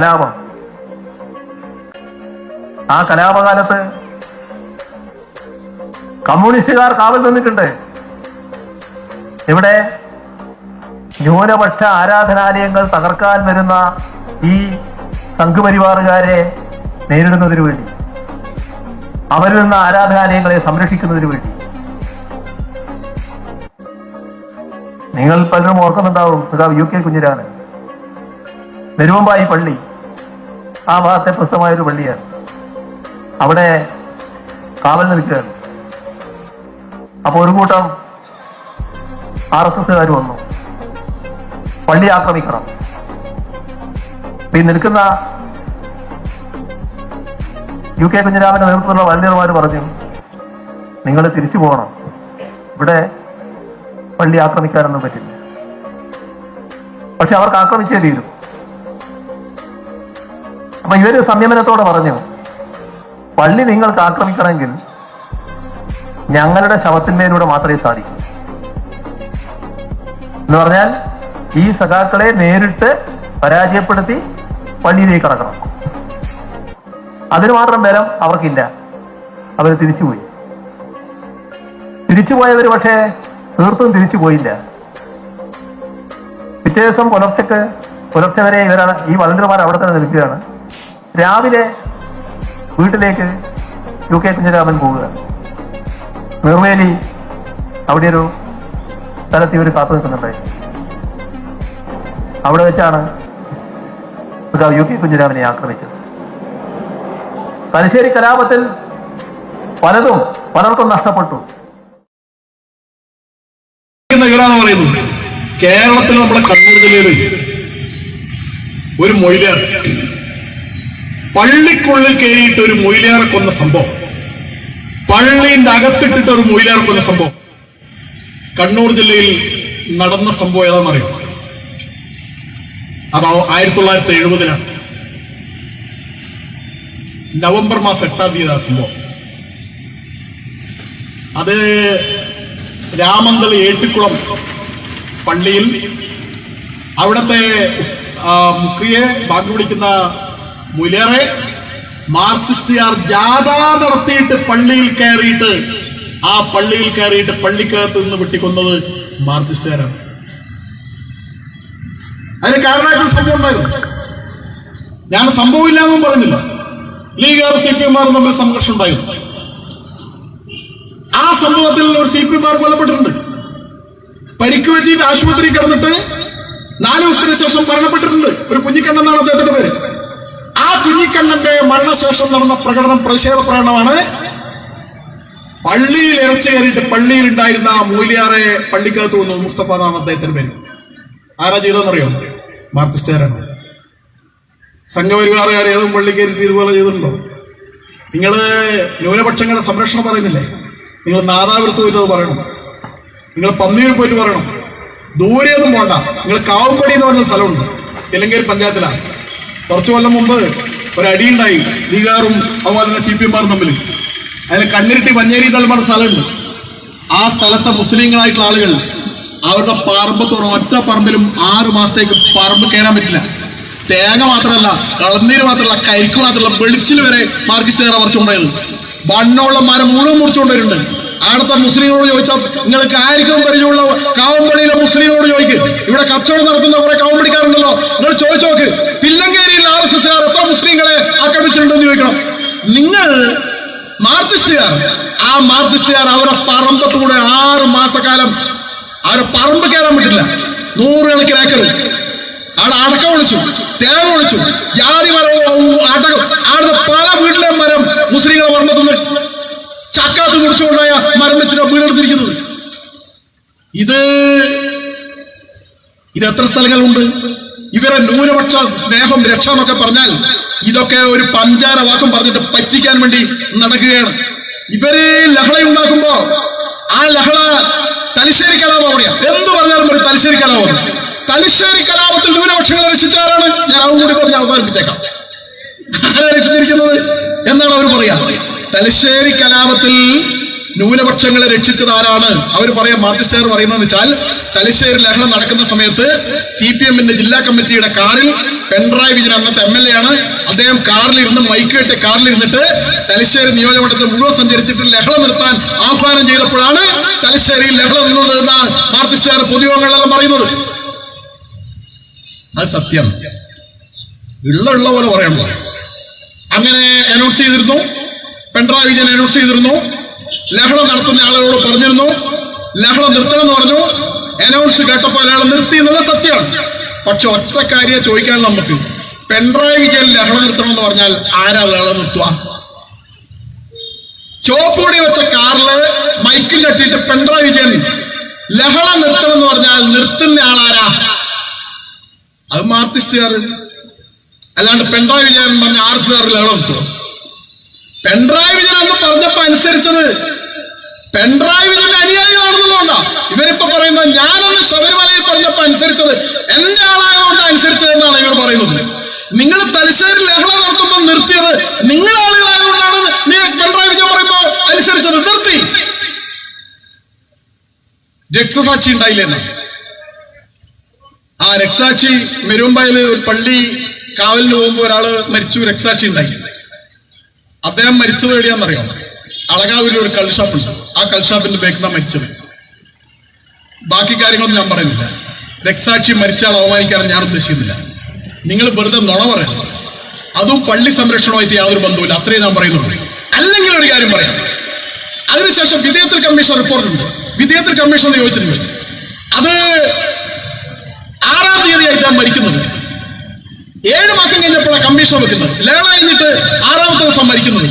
കലാപം. ആ കലാപകാലത്ത് കമ്മ്യൂണിസ്റ്റുകാർ കാവൽ നിന്നിട്ടുണ്ട്. ഇവിടെ ന്യൂനപക്ഷ ആരാധനാലയങ്ങൾ തകർക്കാൻ വരുന്ന ഈ സംഘപരിവാറുകാരെ നേരിടുന്നതിനു വേണ്ടി, അവരിൽ നിന്ന് ആരാധനാലയങ്ങളെ സംരക്ഷിക്കുന്നതിനു വേണ്ടി. നിങ്ങൾ പലരും ഓർക്കുന്നുണ്ടാവും, സഖാവ് യു കെ കുഞ്ഞിരാമൻ, നെരുവമ്പായി പള്ളി, ആ ഭാഗത്തെ പ്രസിദ്ധമായൊരു പള്ളിയാണ്. അവിടെ കാവൽ നിൽക്കുകയാണ്. അപ്പൊ ഒരു കൂട്ടം RSSകാർ വന്നു, പള്ളി ആക്രമിക്കണം. ഈ നിൽക്കുന്ന യു കെ കുഞ്ഞിരാമന്റെ നേതൃത്വത്തിലുള്ള വലണ്ടിയർമാർ പറഞ്ഞു, നിങ്ങൾ തിരിച്ചു പോകണം, ഇവിടെ പള്ളി ആക്രമിക്കാനൊന്നും പറ്റില്ല. പക്ഷെ അവർക്ക് ആക്രമിച്ചേ തീരും. അപ്പൊ ഇവര് സംയമനത്തോടെ പറഞ്ഞു, പള്ളി നിങ്ങൾക്ക് ആക്രമിക്കണമെങ്കിൽ ഞങ്ങളുടെ ശവത്തിന്മേലൂടെ മാത്രമേ സാധിക്കൂ. എന്ന് പറഞ്ഞാൽ ഈ സഖാക്കളെ നേരിട്ട് പരാജയപ്പെടുത്തി പള്ളിയിലേക്ക് കടക്കണം. അതിന് മാത്രം ബലം അവർക്കില്ല. അവർ തിരിച്ചുപോയി. തിരിച്ചുപോയവർ പക്ഷേ തീർത്തും തിരിച്ചു പോയില്ല. പിറ്റേ ദിവസം പുലർച്ചെ വരെ ഇവരാണ്, ഈ വളണ്ടിയർമാർ അവിടെ തന്നെ നിൽക്കുകയാണ്. രാവിലെ വീട്ടിലേക്ക് യു കെ കുഞ്ഞിരാമൻ പോവുക. നിർവേലി അവിടെ ഒരു സ്ഥലത്ത് ഇവർ കാത്തു നിൽക്കുന്നുണ്ടായി. അവിടെ വെച്ചാണ് യു കെ കുഞ്ഞിരാമനെ ആക്രമിച്ചത്. തലശ്ശേരി കലാപത്തിൽ പലർക്കും നഷ്ടപ്പെട്ടു. കേരളത്തിൽ നമ്മുടെ കണ്ണൂർ ജില്ലയിൽ ഒരു മൊയ്ലാർ പള്ളിക്കുള്ളിൽ കയറിയിട്ട് ഒരു മൊയ്ലാറെ കൊന്ന സംഭവം, പള്ളിന്റെ അകത്തിട്ടിട്ട് ഒരു മൊയ്ലാറെ കൊന്ന സംഭവം കണ്ണൂർ ജില്ലയിൽ നടന്ന സംഭവം ഏതാണെന്നറിയാം? അത് 1970 നവംബർ മാസം 8 തീയതി ആ സംഭവം. അത് രാമന്തളി ഏട്ടിക്കുളം പള്ളിയിൽ അവിടുത്തെ മുക്രിയെ ബാങ്ക് വിളിക്കുന്ന മുലേറെ മാർക്സിസ്റ്റുകാർ ജാഥ നടത്തിയിട്ട് പള്ളിയിൽ കയറിയിട്ട് പള്ളിക്കകത്ത് നിന്ന് വെട്ടിക്കൊന്നത് മാർക്സിസ്റ്റുകാരാണ്. അതിന് കാരണമായിട്ടുള്ള സംഭവം ഉണ്ടായിരുന്നു. ഞാൻ സംഭവം ഇല്ലാന്നും പറഞ്ഞില്ല. ലീഗുകാർ CPM തമ്മിൽ സംഘർഷം ഉണ്ടായിരുന്നു. ആ സംഭവത്തിൽ ഒരു CPM കൊല്ലപ്പെട്ടിട്ടുണ്ട്. പരിക്ക് പറ്റിയിട്ട് ആശുപത്രി കിടന്നിട്ട് 4 ദിവസത്തിന് ശേഷം മരണപ്പെട്ടിട്ടുണ്ട്. ഒരു കുഞ്ഞിക്കണ്ണൻ എന്നാണ് അദ്ദേഹത്തിന്റെ പേര്. ആ കുഞ്ഞിക്കണ്ണന്റെ മരണശേഷം നടന്ന പ്രതിഷേധ പ്രകടനമാണ് പള്ളിയിൽ ഇറച്ചി കയറിയിട്ട് പള്ളിയിൽ ഉണ്ടായിരുന്ന മൂല്യാറെ പള്ളിക്കകത്ത് വന്നു. മുസ്തഫ എന്നാണ് അദ്ദേഹത്തിന്റെ പേര്. ആരാ ചെയ്തെന്നറിയോ? മാർക്സിസ്റ്റുകാരാണ്. സംഘപരിവാറുകാർ ഏതും പള്ളി കയറിയിട്ട് ഇതുപോലെ ചെയ്തിട്ടുണ്ടോ? നിങ്ങള് ന്യൂനപക്ഷങ്ങളുടെ സംരക്ഷണം പറയുന്നില്ലേ? നിങ്ങൾ നാദാപുരത്ത് പോയിട്ട് പറയണം, നിങ്ങൾ പന്നിയൂർ പോയിട്ട് പറയണം, ദൂരെയൊന്നും പോണ്ട. നിങ്ങൾ കാവുംപടി എന്ന് പറഞ്ഞ സ്ഥലമുണ്ട്, ഇലങ്കേരി പഞ്ചായത്തിലാണ്. കുറച്ചു കൊല്ലം മുമ്പ് ഒരടിയുണ്ടായി ലീഗാറും അതുപോലെ തന്നെ CPM തമ്മിൽ. അതിന് കണ്ണിരിട്ടി മഞ്ഞേരി തലമുറ സ്ഥലമുണ്ട്. ആ സ്ഥലത്തെ മുസ്ലിങ്ങളായിട്ടുള്ള ആളുകൾ അവരുടെ പറമ്പത്തോടെ ഒറ്റ പറമ്പിലും 6 മാസത്തേക്ക് പറമ്പ് കയറാൻ പറ്റില്ല. തേങ്ങ മാത്രമല്ല, കളനീര് മാത്രമല്ല, കരിക്ക് മാത്രമല്ല, വെളിച്ചിൽ വരെ മാർക്സിസ്റ്റുകാരെ മറിച്ചുകൊണ്ടായത്. ബണ്ണുള്ള മരം മുഴുവൻ മുറിച്ചുകൊണ്ടിരുന്നുണ്ട്. അവിടുത്തെ മുസ്ലിങ്ങളോട് ചോദിച്ചാൽ, നിങ്ങൾക്ക് ആയിരിക്കും പരിചയമുള്ള കാവമ്പടിയിലെ മുസ്ലിങ്ങളോട് ചോദിക്കും. ഇവിടെ കച്ചവടം നടത്തുന്ന കുറെ കാവമ്പടിക്കാരുണ്ടല്ലോ, നിങ്ങൾ ചോദിച്ചു നോക്ക്. തില്ലങ്കേരിയിൽ RSSകാർ എത്ര മുസ്ലിങ്ങളെ ആക്രമിച്ചിട്ടുണ്ടെന്ന് ചോദിക്കണം. നിങ്ങൾ മാർക്സിസ്റ്റുകാർ, ആ മാർക്സിസ്റ്റുകാർ അവരുടെ പറമ്പത്തൂടെ 6 മാസക്കാലം അവരുടെ പറമ്പ് കയറാൻ പറ്റില്ല. 100 കണക്കിന് ഏക്കർ അവിടെ അടക്ക ഒളിച്ചു, തേങ്ങ ഒളിച്ചു, ജാതി മരവും അവിടുത്തെ പല വീട്ടിലെ മരം മുസ്ലിങ്ങളെ പറമ്പത്തുനിന്ന് ചക്കാത്ത് മുറിച്ചുകൊണ്ടായ മരം വെച്ചിട്ട് വീടെടുത്തിരിക്കുന്നത്. ഇത് എത്ര സ്ഥലങ്ങളുണ്ട്? ഇവരെ ന്യൂനപക്ഷ സ്നേഹം രക്ഷ എന്നൊക്കെ പറഞ്ഞാൽ ഇതൊക്കെ ഒരു പഞ്ചാര വാക്കും പറഞ്ഞിട്ട് പറ്റിക്കാൻ വേണ്ടി നടക്കുകയാണ്. ഇവര് ലഹളയുണ്ടാക്കുമ്പോ ആ ലഹള തലശ്ശേരി കലാപം പറയാം. എന്ത് പറഞ്ഞാലും ഒരു തലശ്ശേരി കലാപം. തലശ്ശേരി കലാപത്തിൽ ന്യൂനപക്ഷങ്ങളെ രക്ഷിച്ചാരാണ്? ഞാൻ അതും കൂടി പറഞ്ഞ് അവസാനിപ്പിച്ചേക്കാം. ആരെ രക്ഷിച്ചിരിക്കുന്നത് എന്നാണ് അവർ പറയാ. തലശ്ശേരി കലാപത്തിൽ ന്യൂനപക്ഷങ്ങളെ രക്ഷിച്ചത് ആരാണ്? അവർ പറയാം, മാർക്സിസ്റ്റുകാർ പറയുന്നതെന്ന് വെച്ചാൽ തലശ്ശേരി ലഹള നടക്കുന്ന സമയത്ത് CPM-ന്റെ ജില്ലാ കമ്മിറ്റിയുടെ കാറിൽ പിണറായി വിജയൻ അന്നത്തെ MLA ആണ്. അദ്ദേഹം കാറിലിരുന്ന് മൈക്ക് കെട്ടി കാറിലിരുന്നിട്ട് തലശ്ശേരി നിയോജകമണ്ഡലത്തിൽ മുഴുവൻ സഞ്ചരിച്ചിട്ട് ലഹള നിർത്താൻ ആഹ്വാനം ചെയ്തപ്പോഴാണ് തലശ്ശേരിയിൽ ലഹള നിന്നത് എന്നാണ് മാർക്സിസ്റ്റുകാർ പൊതുയോഗങ്ങളിലെല്ലാം പറയുന്നത്. അത് സത്യം, ഉള്ള പോലെ പറയണോ? അങ്ങനെ അനൗൺസ് ചെയ്തിരുന്നു, പിണറായി വിജയൻ അനൗൺസ് ചെയ്തിരുന്നു. ലഹള നടത്തുന്ന ആളുകളോട് പറഞ്ഞിരുന്നു ലഹള നിർത്തണം എന്ന് പറഞ്ഞു. അനൗൺസ് കേട്ടപ്പോൾ അയാൾ നിർത്തി എന്നുള്ള സത്യമാണ്. പക്ഷെ ഒറ്റ കാര്യം ചോദിക്കാൻ നമുക്ക്, പിണറായി വിജയൻ ലഹള നിർത്തണം എന്ന് പറഞ്ഞാൽ ആരാ ലഹള നിർത്തുക? ചോപ്പുപൊടി വെച്ച കാറില് മൈക്കിൽ തട്ടിയിട്ട് പിണറായി വിജയൻ ലഹള നിർത്തണം എന്ന് പറഞ്ഞാൽ നിർത്തുന്ന ആളാരാ? അത് മാർക്സിസ്റ്റുകാർ. അല്ലാണ്ട് പിണറായി വിജയൻ പറഞ്ഞ RSകാർ ലഹള നിർത്തുക? പിണറായി വിജയൻ അന്ന് പറഞ്ഞപ്പോ അനുസരിച്ചത് പിണറായി വിജയന്റെ അനുയായികളാണെന്നുള്ളതുകൊണ്ടാ ഇവരിപ്പോ പറയുന്നത്. ഞാനന്ന് ശബരിമലയിൽ പറഞ്ഞപ്പോ അനുസരിച്ചത് എന്റെ ആളായതുകൊണ്ട് അനുസരിച്ചതെന്നാണ് ഇവർ പറയുന്നത്. നിങ്ങൾ തലശ്ശേരി ലഹള നടത്തുമ്പോൾ നിർത്തിയത് നിങ്ങൾ ആളുകളായതുകൊണ്ടാണ് പിണറായി വിജയൻ പറയുമ്പോ അനുസരിച്ചത്. നിർത്തി. രക്തസാക്ഷി ഉണ്ടായില്ലെന്ന്. ആ രക്തസാക്ഷി മെരുമ്പായില് ഒരു പള്ളി കാവലിന് പോകുമ്പോ ഒരാള് മരിച്ചു, രക്തസാക്ഷി ഉണ്ടായി. അദ്ദേഹം മരിച്ചത് എവിടെയാണെന്നറിയാം? അളകാവിൽ ഒരു കൾഷാപ്പുണ്ട്. ആ കൾഷാപ്പിന്റെ ബേക്കിലാണ് മരിച്ചത്. ബാക്കി കാര്യങ്ങളൊന്നും ഞാൻ പറയുന്നില്ല. രക്തസാക്ഷി മരിച്ചാൽ അവമാനിക്കാനും ഞാൻ ഉദ്ദേശിക്കുന്നില്ല. നിങ്ങൾ വെറുതെ നുണ പറയുന്നത്. അതും പള്ളി സംരക്ഷണമായിട്ട് യാതൊരു ബന്ധവുമില്ല. അത്രയും ഞാൻ പറയുന്നുള്ളൂ. അല്ലെങ്കിൽ ഒരു കാര്യം പറയാം. അതിനുശേഷം വിധേയത്വ കമ്മീഷൻ റിപ്പോർട്ടുണ്ട്. വിധേയത്വ കമ്മീഷൻ ചോദിച്ചിട്ടുണ്ട്. അത് 6-ാം തീയതിയായിട്ടാണ് മരിക്കുന്നത്. 7 മാസം കഴിഞ്ഞപ്പോഴാണ് കമ്മീഷൻ വെക്കുന്നത്. ലഹള കഴിഞ്ഞിട്ട് 6-ാമത്തെ ദിവസം മരിക്കുന്നത്.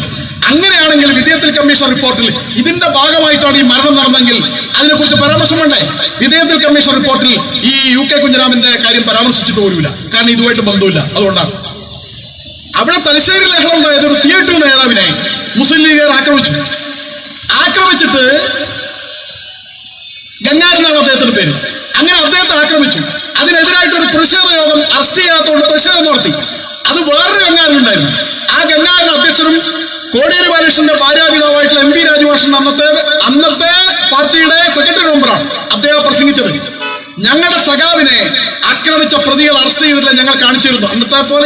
അങ്ങനെയാണെങ്കിൽ വിധേയത്വ കമ്മീഷൻ റിപ്പോർട്ടിൽ ഇതിന്റെ ഭാഗമായിട്ടാണ് ഈ മരണം നടന്നെങ്കിൽ അതിനെക്കുറിച്ച് പരാമർശം വേണ്ടേ? വിധേയത്വ കമ്മീഷൻ റിപ്പോർട്ടിൽ ഈ UK കുഞ്ഞിരാമന്റെ കാര്യം പരാമർശിച്ചിട്ട് പോലുമില്ല. കാരണം ഇതുമായിട്ട് ബന്ധമില്ല. അതുകൊണ്ടാണ് അവിടെ തലശ്ശേരി ലഹള ഉണ്ടായത്. ഒരു CI2 നേതാവിനെ മുസ്ലിം ലീഗുകാർ ആക്രമിച്ചിട്ട് ഗംഗാരെന്നാണ് അദ്ദേഹത്തിന്റെ പേര്. അങ്ങനെ അദ്ദേഹത്തെ ആക്രമിച്ചു. അതിനെതിരായിട്ട് ഒരു പ്രതിഷേധ യോഗം അറസ്റ്റ് ചെയ്യാത്തതുകൊണ്ട് പ്രതിഷേധം നടത്തി. അത് വേറൊരു ഗംഗാരനുണ്ടായിരുന്നു. ആ ഗംഗാരൻ അധ്യക്ഷനും കോടിയേരി ബാലകൃഷ്ണന്റെ ഭാര്യാപിതാവായിട്ടുള്ള MP രാജുവാഷൻ അന്നത്തെ പാർട്ടിയുടെ സെക്രട്ടറി മെമ്പറാണ്. അദ്ദേഹം പ്രസംഗിച്ചത് ഞങ്ങളുടെ സഖാവിനെ ആക്രമിച്ച പ്രതികൾ അറസ്റ്റ് ചെയ്തിട്ടില്ല, ഞങ്ങൾ കാണിച്ചിരുന്നു. ഇന്നത്തെ പോലെ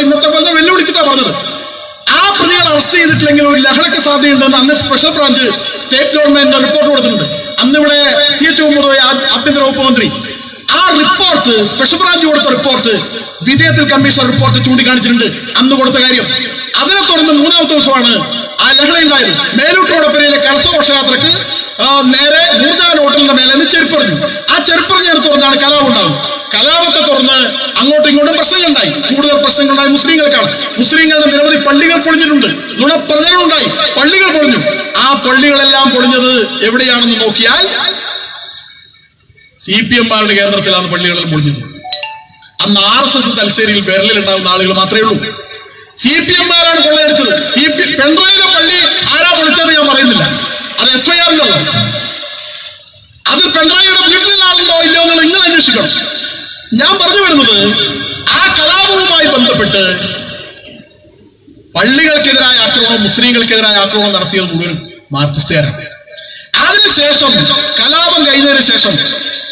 വെല്ലുവിളിച്ചിട്ടാണ് പറഞ്ഞത്. ആ പ്രതികൾ അറസ്റ്റ് ചെയ്തിട്ടില്ലെങ്കിൽ ഒരു ലഹളയ്ക്ക് സാധ്യതയുണ്ടെന്ന് അന്ന് special branch state government report കൊടുത്തിട്ടുണ്ട്. അന്നിവിടെ CH മുഹമ്മദ് ആഭ്യന്തര വകുപ്പ് മന്ത്രി ആ റിപ്പോർട്ട്, സ്പെഷ്യൽ ബ്രാഞ്ച് കൊടുത്ത റിപ്പോർട്ട്, വിധേയത്വ കമ്മീഷൻ റിപ്പോർട്ട് ചൂണ്ടിക്കാണിച്ചിട്ടുണ്ട് അന്ന് കൊടുത്ത കാര്യം. അതിനെ തുടർന്ന് 3-ാമത്തെ ദിവസമാണ് ആ ലഹള ഉണ്ടായത്. മേലൂട്ടോടപ്പരയിലെ കരസഘോഷയാത്രക്ക് നേരെ നൂർജഹാൻ ഹോട്ടലിന്റെ മേലെ നിന്ന് ചെരുപ്പറിഞ്ഞു. ആ ചെരുപ്പറിഞ്ഞതിനെ തുടർന്നാണ് കലാപം ഉണ്ടാകും. കലാപത്തെ തുടർന്ന് അങ്ങോട്ടും ഇങ്ങോട്ടും പ്രശ്നങ്ങളുണ്ടായി. കൂടുതൽ പ്രശ്നങ്ങളുണ്ടായി മുസ്ലിങ്ങൾക്കാണ്. മുസ്ലിങ്ങളുടെ നിരവധി പള്ളികൾ പൊളിഞ്ഞിട്ടുണ്ട്. നുണപ്രചരണമുണ്ടായി. പള്ളികൾ പൊളിഞ്ഞു. ആ പള്ളികളെല്ലാം പൊളിഞ്ഞത് എവിടെയാണെന്ന് നോക്കിയാൽ CPM-മാരുടെ കേന്ദ്രത്തിലാണ് പള്ളികളിൽ പൊളിഞ്ഞത്. അന്ന് RSS തലശ്ശേരിയിൽ ബെർലിൽ ഉണ്ടാകുന്ന ആളുകൾ മാത്രമേ ഉള്ളൂ. CPM-മാരാണ് കൊള്ളയടിച്ചത്. പിണറായിയിലെ പള്ളി ആരാ പൊളിച്ചത് ഞാൻ പറയുന്നില്ല. അത് FIR-ലുള്ളൂ. അത് പിണറായിയുടെ വീട്ടിലുള്ള ആളുണ്ടോ ഇല്ലയോ എന്നുള്ള നിങ്ങൾ അന്വേഷിക്കണം. ഞാൻ പറഞ്ഞു വരുന്നത് ആ കലാപവുമായി ബന്ധപ്പെട്ട് പള്ളികൾക്കെതിരായ ആക്രമണം, മുസ്ലിങ്ങൾക്കെതിരായ ആക്രമണം നടത്തിയത് മുഴുവൻ മാർക്സിസ്റ്റുകാരാണ്. അതിനുശേഷം കലാപം കഴിഞ്ഞതിന് ശേഷം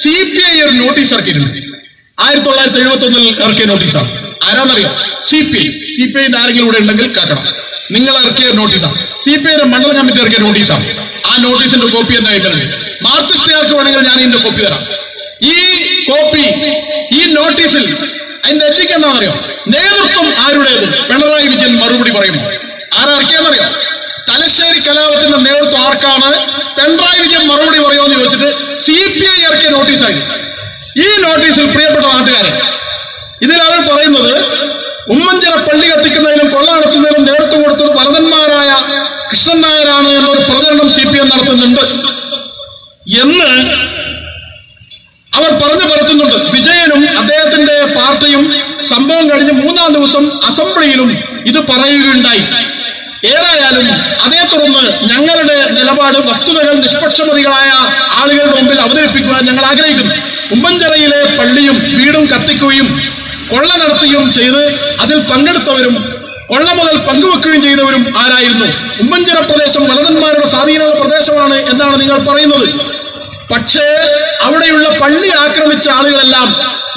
CPI ഒരു നോട്ടീസ് ഇറക്കിയിരുന്നു. 1971 ഇറക്കിയ നോട്ടീസാണ്. ആരാന്നറിയാം? CPI ആരെങ്കിലും ഇവിടെ ഉണ്ടെങ്കിൽ കേൾക്കണം. നിങ്ങൾ ഇറക്കിയ നോട്ടീസാണ്. CPI മണ്ഡലം കമ്മിറ്റി ഇറക്കിയ നോട്ടീസാണ്. ആ നോട്ടീസിന്റെ കോപ്പി എന്താ അയക്കുന്നത്? മാർക്സിസ്റ്റുകാർക്ക് വേണമെങ്കിൽ ഞാൻ ഇതിന്റെ കോപ്പി തരാം. ഈ കോപ്പി, ഈ നോട്ടീസിൽ അതിന്റെ എത്തിക്ക് എന്താണെന്നറിയോ? നേതൃത്വം ആരുടേത്? പിണറായി വിജയൻ മറുപടി പറയുമോ? ആരാ ഇറക്കിയെന്നറിയോ? തലശ്ശേരി കലാപത്തിന്റെ നേതൃത്വം ആർക്കാണ്? പിണറായി വിജയൻ മറുപടി പറയുമോ എന്ന് ചോദിച്ചിട്ട് CPI ഇറക്കിയ നോട്ടീസായിരുന്നു. ഈ നോട്ടീസിൽ പ്രിയപ്പെട്ട നാട്ടുകാരെ, ഇതിലാണ് പറയുന്നത് ഉമ്മൻചിറ പള്ളി കത്തിക്കുന്നതിനും കൊള്ള നടത്തുന്നതിനും നേതൃത്വം കൊടുത്തത് ഭരതന്മാരായ കൃഷ്ണൻ നായരാണ് എന്നൊരു പ്രചരണം CPM നടത്തുന്നുണ്ട് എന്ന് അവർ പറഞ്ഞു പരത്തുന്നുണ്ട്. വിജയനും അദ്ദേഹത്തിന്റെ പാർട്ടിയും സംഭവം കഴിഞ്ഞ് 3-ാം ദിവസം അസംബ്ലിയിലും ഇത് പറയുകയുണ്ടായി. ഏതായാലും അതേ തുടർന്ന് ഞങ്ങളുടെ നിലപാട് വസ്തുതകൾ നിഷ്പക്ഷമതികളായ ആളുകളുടെ മുമ്പിൽ അവതരിപ്പിക്കുവാൻ ഞങ്ങൾ ആഗ്രഹിക്കുന്നു. ഉമ്മൻചിറയിലെ പള്ളിയും വീടും കത്തിക്കുകയും കൊള്ള നടത്തുകയും ചെയ്ത് അതിൽ പങ്കെടുത്തവരും ഉള്ള മുതൽ പങ്കുവെക്കുകയും ചെയ്തവരും ആരായിരുന്നു? ഉമ്മൻചിറ പ്രദേശം വലതന്മാരുടെ സ്വാധീനമുള്ള പ്രദേശമാണ് എന്നാണ് നിങ്ങൾ പറയുന്നത്. പക്ഷേ അവിടെയുള്ള പള്ളി ആക്രമിച്ച ആളുകളെല്ലാം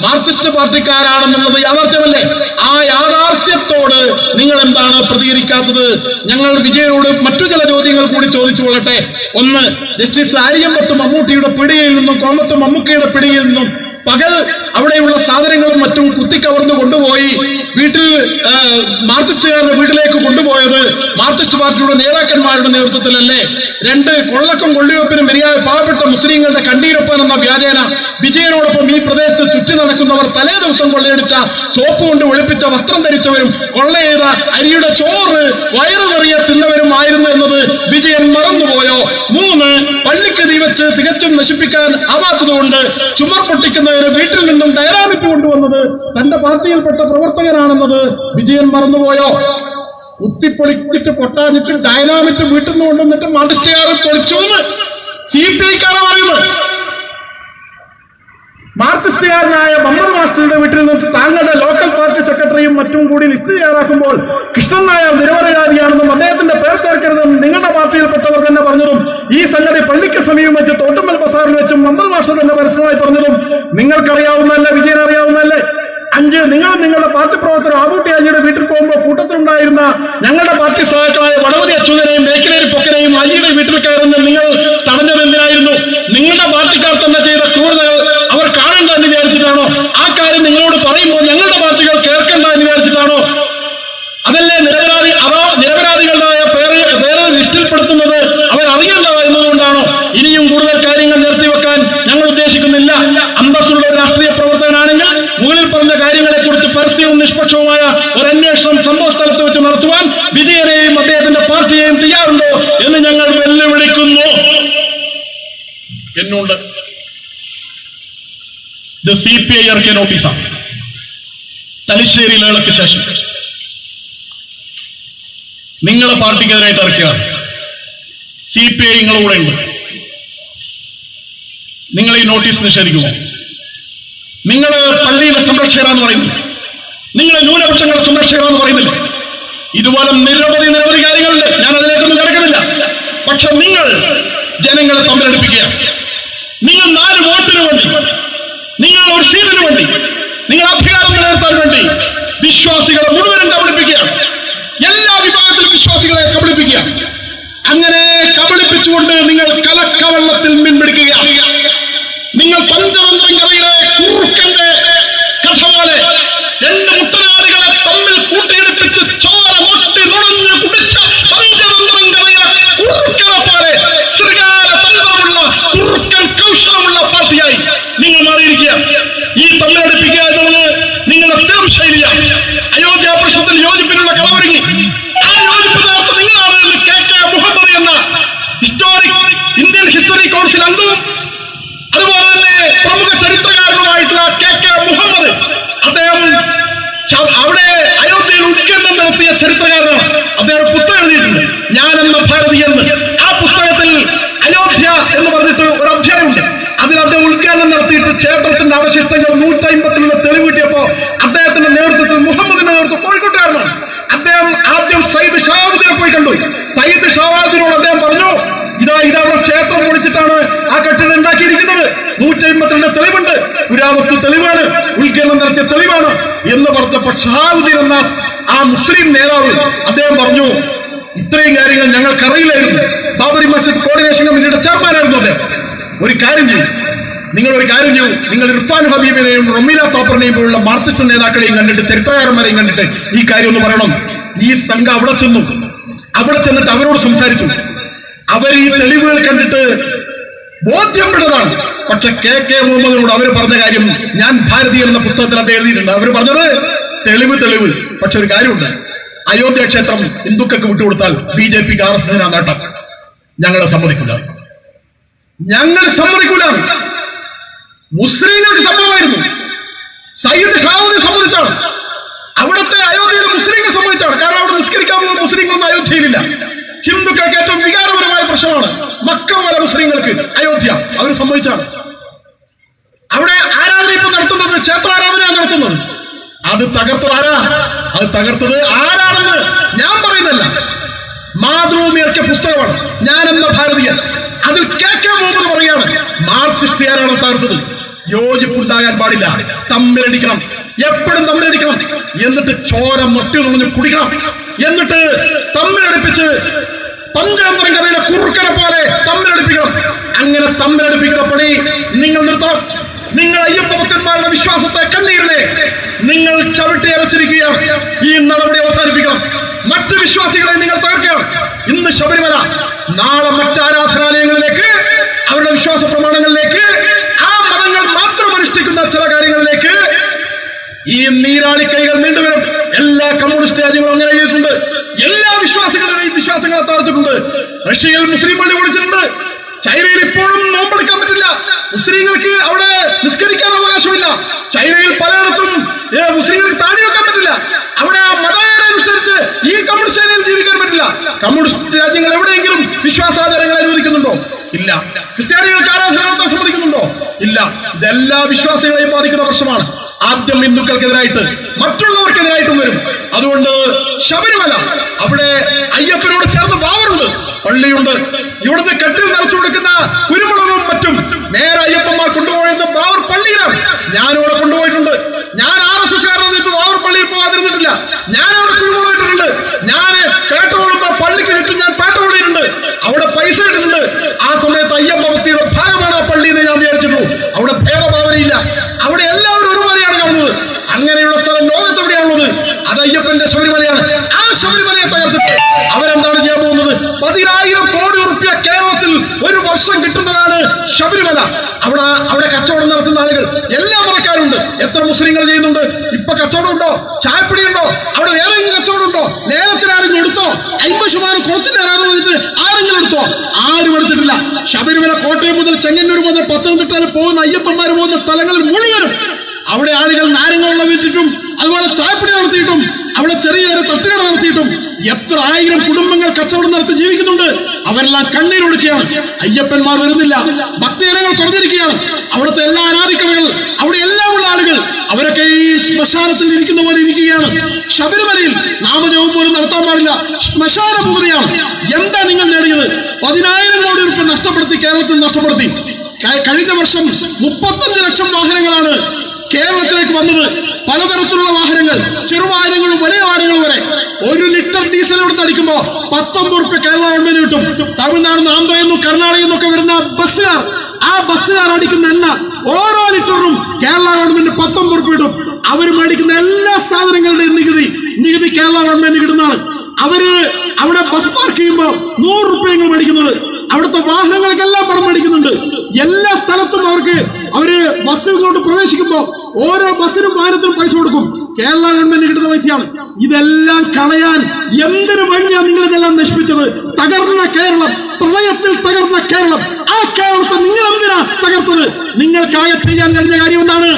മാർക്സിസ്റ്റ് പാർട്ടിക്കാരാണെന്നുള്ളത് യാഥാർത്ഥ്യമല്ലേ? ആ യാഥാർത്ഥ്യത്തോട് നിങ്ങൾ എന്താണ് പ്രതികരിക്കാത്തത്? ഞങ്ങൾ വിജയനോട് മറ്റു ചില ചോദ്യങ്ങൾ കൂടി ചോദിച്ചു കൊള്ളട്ടെ. ഒന്ന്, ജസ്റ്റിസ് ആര്യമ്പത്ത് മമ്മൂട്ടിയുടെ പിടിയിൽ നിന്നും കോമത്ത് മമ്മൂക്കയുടെ പിടിയിൽ നിന്നും പകൽ അവിടെയുള്ള സാധനങ്ങളും മറ്റും കുത്തിക്കവർന്ന് കൊണ്ടുപോയി വീട്ടിൽ മാർക്സിസ്റ്റുകാരുടെ വീട്ടിലേക്ക് കൊണ്ടുപോയത് മാർക്സിസ്റ്റ് പാർട്ടിയുടെ നേതാക്കന്മാരുടെ നേതൃത്വത്തിലല്ലേ? രണ്ട്, കൊള്ളക്കും കൊള്ളിവെപ്പിനും വരിയായ പാവപ്പെട്ട മുസ്ലിങ്ങളുടെ കണ്ണീരൊപ്പാൻ എന്ന വ്യാജേന വിജയനോടൊപ്പം ഈ പ്രദേശത്ത് ചുറ്റി നടക്കുന്നവർ തലേ ദിവസം കൊള്ളയടിച്ച സോപ്പ് കൊണ്ട് ഒളിപ്പിച്ച വസ്ത്രം ധരിച്ചവരും കൊള്ള ചെയ്ത അരിയുടെ ചോറ് വയറു നിറയെ തിന്നവരുമായിരുന്നു എന്നത് വിജയൻ മറന്നുപോയോ? മൂന്ന്, പള്ളിക്ക് തീവച്ച് തികച്ചും നശിപ്പിക്കാൻ ആവാത്തതുകൊണ്ട് ചുമർ പൊട്ടിക്കുന്ന വീട്ടിൽ നിന്നും ഡയനാമിറ്റ് കൊണ്ടുവന്നത് തന്റെ പാർട്ടിയിൽപ്പെട്ട പ്രവർത്തകനാണെന്നത് വിജയൻ മറന്നുപോയോ? കുത്തിപ്പൊളിച്ചിട്ട് പൊട്ടാഞ്ഞിട്ട് ഡയനാമിറ്റ് വീട്ടിൽ നിന്ന് കൊണ്ടുവന്നിട്ട് മാർക്സിസ്റ്റുകാരെ പൊളിച്ചു എന്ന് CPI-ക്കാരാ പറയുന്നത്. മാർക്സിസ്റ്റുകാരനായ ബമ്പർ മാസ്റ്ററുടെ വീട്ടിൽ നിന്ന് താങ്കളുടെ ലോക്കൽ പാർട്ടി സെക്രട്ടറിയും മറ്റും കൂടി ലിസ്റ്റ് തയ്യാറാക്കുമ്പോൾ കൃഷ്ണൻ നായർ നിരപരാധിയാണെന്നും അദ്ദേഹത്തിന്റെ പേർ ചേർക്കരുതെന്നും നിങ്ങളുടെ പാർട്ടിയിൽപ്പെട്ടവർ തന്നെ പറഞ്ഞതും ഈ സംഗതി പള്ളിക്ക് സമീപം വെച്ച് തോട്ടുമ്മൽ ബസാറിൽ വെച്ചും ബമ്പർ മാസ്റ്റർ തന്നെ പരസ്യമായി പറഞ്ഞതും നിങ്ങൾക്കറിയാവുന്നതല്ലേ, വിജയൻ അറിയാവുന്നതല്ലേ? അഞ്ച്, നിങ്ങളുടെ പാർട്ടി പ്രവർത്തകർ ആബൂട്ടി അലിയുടെ വീട്ടിൽ പോകുമ്പോൾ കൂട്ടത്തിലുണ്ടായിരുന്ന ഞങ്ങളുടെ പാർട്ടി സഹാക്കളായ വടവതി അച്യുതനെയും ബേക്കിലേരി പൊക്കനെയും അലിയുടെ വീട്ടിൽ കയറുന്ന നിങ്ങൾ തടഞ്ഞത് എന്തിനായിരുന്നു? നിങ്ങളുടെ പാർട്ടിക്കാർ തന്നെ ചെയ്ത ക്രൂരതകൾ അവർ കാണണ്ട എന്ന് വിചാരിച്ചിട്ടാണോ? ആ കാര്യം നിങ്ങളോട് പറയുമ്പോൾ ഞങ്ങളുടെ പാർട്ടികൾ കേൾക്കണ്ട എന്ന് വിചാരിച്ചിട്ടാണോ? അതല്ലേ നിരപരാധികളുടെ പേര് ലിസ്റ്റിൽപ്പെടുത്തുന്നത് അവരറിയണ്ട എന്നതുകൊണ്ടാണോ? ഇനിയും കൂടുതൽ കാര്യങ്ങൾ നിർത്തിവെക്കാൻ ഞങ്ങൾ ഉദ്ദേശിക്കുന്നില്ല. അന്തസ്സുള്ള ഒരു രാഷ്ട്രീയ പ്രവർത്തകനാണെങ്കിൽ മുകളിൽ പറഞ്ഞ കാര്യങ്ങളെ കുറിച്ച് പരസ്യവും നിഷ്പക്ഷവുമായ ഒരു അന്വേഷണം സംഭവ സ്ഥലത്ത് വെച്ച് നടത്തുവാൻ വിജയനെയും അദ്ദേഹത്തിന്റെ പാർട്ടിയെയും തയ്യാറുണ്ടോ എന്ന് ഞങ്ങൾ വെല്ലുവിളിക്കുന്നു. എന്നോട് CPI ഇറക്കിയ നോട്ടീസാണ്. തലശ്ശേരി ലേലക്ക് ശേഷം നിങ്ങളെ പാർട്ടിക്കെതിരായിട്ട് ഇറക്കിയ CPI നിങ്ങളുടെ കൂടെ ഉണ്ട്. നിങ്ങൾ ഈ നോട്ടീസ് നിഷേധിക്കുമോ? നിങ്ങൾ പള്ളിയിലെ സംരക്ഷകരാന്ന് പറയുന്നു, നിങ്ങൾ ന്യൂനപക്ഷങ്ങളുടെ സംരക്ഷകരാന്ന് പറയുന്നില്ല. ഇതുപോലെ നിരവധി കാര്യങ്ങളുണ്ട്, ഞാൻ അതിലേക്കൊന്നും കിടക്കുന്നില്ല. പക്ഷെ നിങ്ങൾ ജനങ്ങളെ തമ്മിലടിപ്പിക്കുക. നിങ്ങൾ 4 വോട്ടിന് വേണ്ടി, നിങ്ങൾ ഒരു സീറ്റിന് വേണ്ടി, നിങ്ങൾ അധികാരം നിലനിർത്താൻ വേണ്ടി വിശ്വാസികളെ മുഴുവനും കബളിപ്പിക്കുക. എല്ലാ വിഭാഗത്തിലും വിശ്വാസികളെ കബളിപ്പിക്കുക. അങ്ങനെ കബളിപ്പിച്ചുകൊണ്ട് നിങ്ങൾ കലക്കവെള്ളത്തിൽ മീൻപിടിക്കുക. നിങ്ങൾ പഞ്ചതന്ത്രം കഥയിലെ കുറുക്കന്റെ കഥ പോലെ 2 മുട്ടനാടുകളെ തമ്മിൽ കൂട്ടിയിടിപ്പിച്ച് ചോര മുട്ടി നുണഞ്ഞ് കുടിച്ച പഞ്ചതന്ത്രം കഥയിലെ കുറുക്കനെ പോലെ ശൃംഗാര തന്ത്രമുള്ള കുറുക്കൻ കൗശലമുള്ള പാർട്ടിയായി നിങ്ങൾ മാറിയിരിക്കുക. ഈ തമ്മിലടിപ്പിക്കുക എന്നുള്ളത് നിങ്ങളുടെ സ്ഥിരം ശൈലിയാണ്. അയോധ്യ പ്രശ്നത്തിൽ യോജിപ്പിനുള്ള കളവൊരുങ്ങി. ആ യോജിപ്പ് നേരത്തെ നിങ്ങളാണ് എന്ന് KK മുഹമ്മദ് എന്ന ഇന്ത്യൻ ഹിസ്റ്ററി കൗൺസിൽ അംഗവും അതുപോലെ തന്നെ പ്രമുഖ ചരിത്രകാരനുമായിട്ടുള്ള KK മുഹമ്മദ്, അദ്ദേഹം അവിടെ അയോധ്യയിൽ ഉത്ഖനനം നടത്തിയ ചരിത്രകാരനാണ്. അദ്ദേഹം പുസ്തകം എഴുതിയിട്ടുണ്ട്, ഞാൻ എന്ന ഭാരതി എന്ന്. ആ പുസ്തകത്തിൽ അയോധ്യ എന്ന് പറഞ്ഞിട്ട് ഒരു അധ്യായമുണ്ട്. അതിൽ അദ്ദേഹം ഉത്ഖനനം നടത്തിയിട്ട് ക്ഷേത്രത്തിന്റെ അവശിഷ്ടങ്ങൾ 150 തെളിവ് കിട്ടിയപ്പോ അദ്ദേഹത്തിന്റെ നേതൃത്വത്തിൽ മുഹമ്മദിന്റെ നേതൃത്വം കോഴിക്കോട്ടുകാരനാണ്. അദ്ദേഹം ആദ്യം സയ്യിദ് ഷഹാബുദ്ദീനെ പോയി കണ്ടു. സയ്യിദ് ഷഹാബുദ്ദീനോട് അദ്ദേഹം പറഞ്ഞു, ഇതവിടെ ക്ഷേത്രം പൊളിച്ചിട്ടാണ് ആ കെട്ടിടം ഉണ്ടാക്കിയിരിക്കുന്നത്. 152 തെളിവുണ്ട്, പുരാവസ്തു തെളിവാണ്, ഉത്ഖനനം നടത്തിയ തെളിവാണ് എന്ന് പറഞ്ഞപ്പോ ഷഹാബുദ്ദീൻ എന്ന ആ മുസ്ലിം നേതാവ് അദ്ദേഹം പറഞ്ഞു, ഇത്രയും കാര്യങ്ങൾ ഞങ്ങൾക്കറിയില്ലായിരുന്നു. ബാബറി മസ്ജിദ് കോർഡിനേഷൻ കമ്മിറ്റിയുടെ ചെയർമാനായിരുന്നു അദ്ദേഹം. ഒരു കാര്യം ചെയ്യും, നിങ്ങൾ ഇർഫാൻ ഹബീബിനെയും റമീല തോപ്പറിനെയും പോലുള്ള മാർക്സിസ്റ്റ് നേതാക്കളെയും കണ്ടിട്ട് ചരിത്രകാരന്മാരെയും കണ്ടിട്ട് ഈ കാര്യം ഒന്ന് പറയണം. ഈ സംഘം അവിടെ ചെന്നിട്ട് അവരോട് സംസാരിച്ചു. അവർ ഈ തെളിവുകൾ കണ്ടിട്ട് ബോധ്യപ്പെട്ടതാണ്. പക്ഷെ KK മുഹമ്മദിനോട് അവർ പറഞ്ഞ കാര്യം ഞാൻ ഭാരതി എന്ന പുസ്തകത്തിൽ അത് എഴുതിയിട്ടുണ്ട്. അവർ പറഞ്ഞത് തെളിവ്. പക്ഷെ ഒരു കാര്യമുണ്ട്, അയോധ്യ ക്ഷേത്രം ഹിന്ദുക്കൾക്ക് വിട്ടുകൊടുത്താൽ BJPക്ക് RSS നേട്ടം. ഞങ്ങൾ സമ്മതിക്കില്ല. മുസ്ലിങ്ങൾക്ക് സംഭവമായിരുന്നു. സയ്യിദ് ഷഹാബുദ്ദീനെ സംബന്ധിച്ചാണ്, അവിടുത്തെ അയോധ്യയിലെ മുസ്ലിങ്ങളെ സംബന്ധിച്ചാണ്. കാരണം അവിടെ നിസ്കരിക്കാവുന്ന മുസ്ലിങ്ങളൊന്നും അയോധ്യയിലില്ല. ഹിന്ദുക്കൾക്ക് ഏറ്റവും വികാരപരമായ പ്രശ്നമാണ് മക്ക പോലെ മുസ്ലിങ്ങൾക്ക് അയോധ്യ. അവർ സംഭവിച്ചാണ്. അവിടെ ആരാധന ഇപ്പൊ നടത്തുന്നത്, ക്ഷേത്രാരാധനയാണ് നടത്തുന്നത്. അത് തകർത്തത് ആരാണെന്ന് മാതൃഭൂമി ഇറക്കിയ പുസ്തകമാണ് ഞാൻ എന്ന ഭാരതീയൻ. അതിൽ KK മുഹമ്മദ് പറയാണ് മാർക്സിസ്റ്റുകാരാണ് തകർത്തത്. യോജിപ്പുണ്ടാകാൻ പാടില്ല, തമ്മിലടിക്കണം, എപ്പോഴും തമ്മിലടിക്കണം, എന്നിട്ട് ചോര മൊട്ടി നിന്ന് കുടിക്കണം, എന്നിട്ട് തമ്മിലടിപ്പിച്ച് പഞ്ചതന്ത്രം കഥയിലെ കുറുക്കനെ പോലെ തമ്മിലടിപ്പിക്കണം. അങ്ങനെ തമ്മിലടിപ്പിക്കുന്ന പണി നിങ്ങൾ നിർത്തണം. നിങ്ങൾ അയ്യപ്പ ഭക്തന്മാരുടെ വിശ്വാസത്തെ കണ്ണീരിനെ നിങ്ങൾ ചവിട്ടി അരച്ചിരിക്കുകയാണ്. ഈ നടപടി അവസാനിപ്പിക്കണം. മറ്റു വിശ്വാസികളെ നിങ്ങൾ തകർക്കണം. ഇന്ന് ശബരിമല, നാളെ മറ്റ് ആരാധനാലയങ്ങളിലേക്ക്, അവരുടെ വിശ്വാസ പ്രമാണങ്ങളിലേക്ക്, ആ മതങ്ങൾ മാത്രം അനുഷ്ഠിക്കുന്ന ചില കാര്യങ്ങളിലേക്ക് ഈ നീരാളി കൈകൾ നീണ്ടുവരും. എല്ലാ കമ്മ്യൂണിസ്റ്റ് രാജ്യങ്ങളും അങ്ങനെ ചെയ്തിട്ടുണ്ട്. എല്ലാ വിശ്വാസികളുടെയും വിശ്വാസങ്ങളെ തകർത്തിട്ടുണ്ട്. റഷ്യയിൽ മുസ്ലിം പള്ളി പൊളിച്ചിട്ടുണ്ട്. ചൈനയിൽ ഇപ്പോഴും നോമ്പെടുക്കാൻ പറ്റില്ല. മുസ്ലിങ്ങൾക്ക് അവിടെ നിസ്കരിക്കാൻ അവകാശമില്ല. ചൈനയിൽ പലയിടത്തും മുസ്ലിങ്ങൾക്ക് താടി വെക്കാൻ പറ്റില്ല. അവിടെ ആ മതമനുസരിച്ച് ഈ കമ്മ്യൂണിസ്റ്റ് ചൈനയിൽ ജീവിക്കാൻ പറ്റില്ല. കമ്മ്യൂണിസ്റ്റ് രാജ്യങ്ങൾ എവിടെയെങ്കിലും വിശ്വാസാചാരങ്ങൾ അനുവദിക്കുന്നുണ്ടോ? ഇല്ല. ക്രിസ്ത്യാനികൾക്ക് ആരാധന നടത്താൻ സമ്മതിക്കുന്നുണ്ടോ? ഇല്ല. ഇതെല്ലാ വിശ്വാസികളെയും ബാധിക്കുന്ന പ്രശ്നമാണ്. ആദ്യം ഹിന്ദുക്കൾക്കെതിരായിട്ട് മറ്റുള്ളവർക്കെതിരായിട്ടും വരും. അതുകൊണ്ട് ശബരിമല, അവിടെ അയ്യപ്പനോട് ചേർന്ന് ബാവറുണ്ട്, പള്ളിയുണ്ട്. ഇവിടുന്ന് കെട്ടിൽ നിറച്ചു കൊടുക്കുന്ന കുരുമുളകും മറ്റും നേരെ അയ്യപ്പന്മാർ കൊണ്ടുപോയത് ബാവർ പള്ളിയിലാണ്. ഞാനിവിടെ കൊണ്ടുപോയിട്ടുണ്ട്. ഞാൻ RSS ബാവർ പള്ളിയിൽ പോകാതിരുന്നിട്ടില്ല. ഞാൻ അവിടെ കുരുമുളക് ഇട്ടിട്ടുണ്ട്. ഞാൻ പേട്ടോളുമ്പോ പള്ളിക്ക് ചുറ്റും ഞാൻ പേട്ടോളിയിട്ടുണ്ട്. അവിടെ പൈസ ഇട്ടിട്ടുണ്ട്. ആ സമയത്ത് അയ്യപ്പ ഭക്തിയുടെ ഭാഗമാണ് ആ പള്ളി എന്ന് ഞാൻ വിചാരിച്ചിട്ടു. അവിടെ ഭേദഭാവനയില്ല. അവിടെ എല്ലാവരും ഒരുപോലെയാണ് കാണുന്നത്. അങ്ങനെയുള്ള സ്ഥലം ലോകത്ത് എവിടെയാണുള്ളത്? അത് അയ്യപ്പന്റെ ശബരിമലയാണ്. ആ ശബരിമലയെ തകർത്തിട്ട് അവരെന്താണ് ചെയ്യാൻ പോകുന്നത്? 10,000 കോടി റുപ്യ കേരളത്തിൽ ഒരു വർഷം കിട്ടുന്നതാണ് ശബരിമല. അവിടെ കച്ചവടം നടത്തുന്ന ആളുകൾ എല്ലാ മതക്കാരുണ്ട്. എത്ര മുസ്ലിങ്ങൾ ചെയ്യുന്നുണ്ട്? ഇപ്പൊ കച്ചവടം ഉണ്ടോ? ചായപ്പിടി ഉണ്ടോ? അവിടെ ഏതെങ്കിലും കച്ചവടം ഉണ്ടോ? ലേലത്തിന് ആരെങ്കിലും എടുത്തോ? 50% കുറച്ച് തരാമെന്ന് പറഞ്ഞിട്ട് ആരെങ്കിലും എടുത്തോ? ആരും എടുത്തിട്ടില്ല. ശബരിമല കോട്ടയം മുതൽ ചെങ്ങന്നൂർ മുതൽ പത്തനംതിട്ടയിൽ പോകുന്ന അയ്യപ്പന്മാർ പോകുന്ന സ്ഥലങ്ങളിൽ മുഴുവനും അവിടെ ആളുകൾ നാരങ്ങ വെള്ളം വിറ്റിട്ടും അതുപോലെ ചായപ്പിടി നടത്തിയിട്ടും അവിടെ ചെറിയ തട്ടുകട നടത്തിയിട്ടും എത്ര ആയിരം കുടുംബങ്ങൾ കച്ചവടം നടത്തി ജീവിക്കുന്നുണ്ട്. അവരെല്ലാം കണ്ണീരൊടുക്കുകയാണ്. അയ്യപ്പന്മാർ വരുന്നില്ല, ഭക്തജനങ്ങൾ കുറഞ്ഞിരിക്കുകയാണ്. അവിടുത്തെ എല്ലാ ആരാധിക്കടകൾ, അവിടെ എല്ലാം ഉള്ള ആളുകൾ അവരൊക്കെ ഈ ശ്മശാനത്തിൽ ഇരിക്കുന്ന പോലെ ഇരിക്കുകയാണ്. ശബരിമലയിൽ നാമജപം പോലും നടത്താൻ പാടില്ല. ശ്മശാന ഭൂമിയാണ്. എന്താ നിങ്ങൾ നേടിയത്? 10,000 കോടി രൂപ നഷ്ടപ്പെടുത്തി, കേരളത്തിൽ നഷ്ടപ്പെടുത്തി. കഴിഞ്ഞ വർഷം 35 ലക്ഷം വാഹനങ്ങളാണ് കേരളത്തിലേക്ക് വന്നത്. പലതരത്തിലുള്ള വാഹനങ്ങൾ, ചെറുവാഹനങ്ങളും വലിയ വാഹനങ്ങളും വരെ. 1 ലിറ്റർ ഡീസൽ എടുത്ത് അടിക്കുമ്പോ 19 രൂപ കേരള ഗവൺമെന്റ് കിട്ടും. തമിഴ്നാട് നിന്ന്, ആന്ധ്രയിൽ നിന്നും കർണാടകയിൽ നിന്നൊക്കെ വരുന്ന ബസ്സുകാർ, ആ ബസ്സുകാർ അടിക്കുന്ന എണ്ണ ഓരോ ലിറ്ററിനും കേരള ഗവൺമെന്റ് 19 രൂപ കിട്ടും. അവർ മേടിക്കുന്ന എല്ലാ സാധനങ്ങളുടെയും നികുതി കേരള ഗവൺമെന്റ് കിട്ടുന്നതാണ്. അവര് അവിടെ ബസ് പാർക്ക് ചെയ്യുമ്പോൾ 100 രൂപയെങ്കിലും മേടിക്കുന്നത്. അവിടുത്തെ വാഹനങ്ങൾക്കെല്ലാം പണം മേടിക്കുന്നുണ്ട്. എല്ലാ സ്ഥലത്തും അവര് ബസ്സിലോട്ട് പ്രവേശിക്കുമ്പോ ഓരോ ബസ്സിനും വാഹനത്തിനും പൈസ കൊടുക്കും. കേരള ഗവൺമെന്റ് കിട്ടുന്ന പൈസയാണ്. ഇതെല്ലാം കളയാൻ എന്തിനു വേണ്ടിയാണ് നിങ്ങൾ ഇതെല്ലാം നശിപ്പിച്ചത്? തകർന്ന കേരളം, പ്രളയത്തിൽ തകർന്ന കേരളം, ആ കേരളത്തെ നിങ്ങൾ എന്തിനാ തകർത്തത്? നിങ്ങൾക്കാകെ ചെയ്യാൻ കഴിഞ്ഞ കാര്യം എന്താണ്?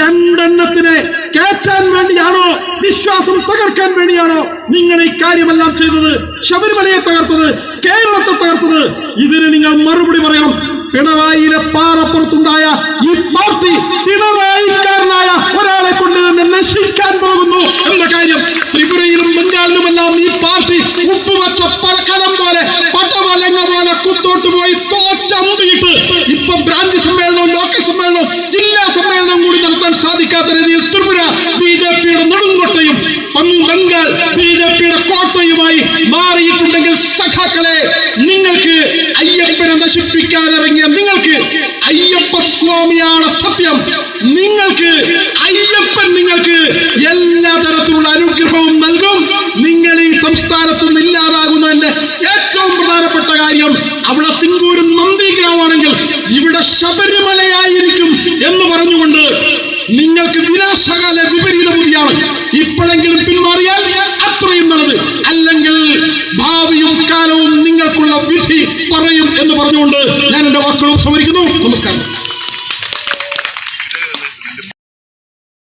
2 എണ്ണത്തിനെ കയറ്റാൻ വേണ്ടിയാണോ, വിശ്വാസം തകർക്കാൻ വേണ്ടിയാണോ നിങ്ങൾ ഈ കാര്യമെല്ലാം ചെയ്തത്? ശബരിമലയെ തകർത്തത്, കേരളത്തെ തകർത്തത്. ഇതിന് നിങ്ങൾ മറുപടി പറയണം. പിണറായിയിലെ പാറപ്പുറത്തുണ്ടായ ഈ പാർട്ടി പിണറായിക്കാരനായ ഒരാളെ കൊണ്ട് തന്നെ നശിക്കാൻ പോകുന്നു എന്ന കാര്യം ത്രിപുരയിലും ബംഗാളിലുമെല്ലാം ഈ പാർട്ടി ഉപ്പുവച്ച പലക്കലം പോലെ പട്ടവലങ്ങ പോലെ കുത്തോട്ട് പോയി തോറ്റമുണ്ടിയിട്ട് ഇപ്പൊ ബ്രാഞ്ച് സമ്മേളനവും ലോക്കൽ സമ്മേളനവും ജില്ലാ സമ്മേളനവും കൂടി നടത്താൻ സാധിക്കാത്ത രീതിയിൽ ത്രിപുര BJPയുടെ നെടുങ്കോട്ടയും ബംഗാൾ BJPയുടെ കോട്ടയുമായി മാറിയിട്ടുണ്ടെങ്കിൽ സഖാക്കളെ, നിങ്ങൾക്ക് അയ്യപ്പനെ നശിപ്പിക്കാനിറങ്ങിയ നിങ്ങൾക്ക് അയ്യപ്പ സ്വാമിയാണ് സത്യം. അയ്യപ്പൻ നിങ്ങൾക്ക് എല്ലാ തരത്തിലുള്ള അനുഗ്രഹവും നൽകും. നിങ്ങൾ ഈ സംസ്ഥാനത്ത് നിന്ന് ഇല്ലാതാകുന്നതിന്റെ ഏറ്റവും പ്രധാനപ്പെട്ട കാര്യം അവിടെ സിംഗൂരും നന്ദിഗ്രാമാണെങ്കിൽ ഇവിടെ ശബരിമലയായിരിക്കും എന്ന് പറഞ്ഞുകൊണ്ട് നിങ്ങൾക്ക് വിനാശകാല വിപരീത ബുദ്ധിയാണ്. ഇപ്പോഴെങ്കിലും പിന്മാറിയാൽ അത്രയും നല്ലത്. അല്ലെങ്കിൽ ഭാവിയും കാലവും നിങ്ങൾക്കുള്ള വിധി പറയും എന്ന് പറഞ്ഞുകൊണ്ട് ഞാൻ എന്റെ വാക്കുകളും സമരിക്കുന്നു. നമസ്കാരം.